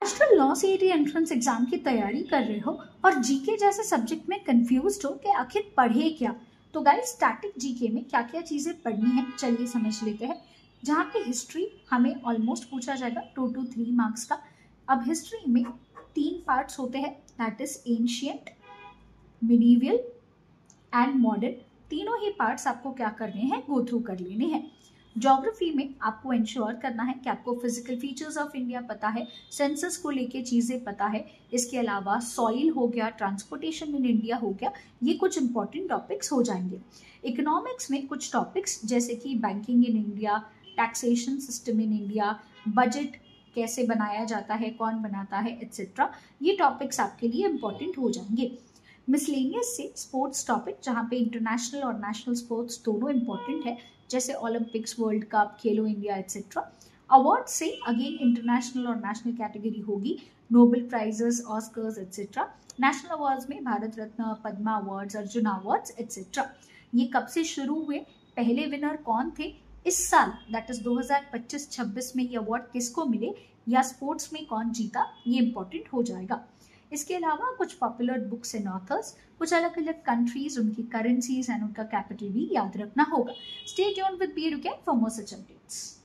National law CET entrance exam की तैयारी कर रहे हो और जीके जैसे सब्जेक्ट में कंफ्यूज्ड हो कि आखिर पढ़े क्या, तो गाइस स्टैटिक जीके में क्या क्या चीजें पढ़नी है चलिए समझ लेते हैं। जहाँ पे हिस्ट्री हमें ऑलमोस्ट पूछा जाएगा 2 to 3 मार्क्स का। अब हिस्ट्री में 3 पार्ट्स होते हैं, that is ancient, medieval and modern. तीनों ही पार्ट्स आपको क्या करने हैं, गो थ्रू कर लेने हैं। ज्योग्राफी में आपको इंश्योर करना है कि आपको फिजिकल फीचर्स ऑफ इंडिया पता है, सेंसस को लेके चीजें पता है, इसके अलावा सॉइल हो गया, ट्रांसपोर्टेशन इन इंडिया हो गया, ये कुछ इंपॉर्टेंट टॉपिक्स हो जाएंगे। इकोनॉमिक्स में कुछ टॉपिक्स जैसे कि banking in India, taxation system in India, budget कैसे बनाया जाता है, कौन बनाता है, एट्सेट्रा, ये टॉपिक्स आपके लिए इंपॉर्टेंट हो जाएंगे। मिसलेनियस से स्पोर्ट्स टॉपिक, जहाँ पे इंटरनेशनल और नेशनल स्पोर्ट्स दोनों इंपॉर्टेंट है, जैसे Olympics, world cup, Khelo India etcetera. Award से अगेन इंटरनेशनल और नेशनल कैटेगरी होगी, Nobel prizes, Oscars etcetera. National awards में Bharat Ratna, Padma awards, Arjuna awards etcetera. ये कब से शुरू हुए, पहले विनर कौन थे, इस साल दैट इज 2025-26 में ये अवार्ड किसको मिले, या स्पोर्ट्स में कौन जीता, ये इंपॉर्टेंट हो जाएगा। इसके अलावा कुछ पॉपुलर बुक्स एंड ऑथर्स, कुछ अलग अलग कंट्रीज, उनकी करेंसीज एंड उनका कैपिटल भी याद रखना होगा। Stay tuned with be educate for more such updates.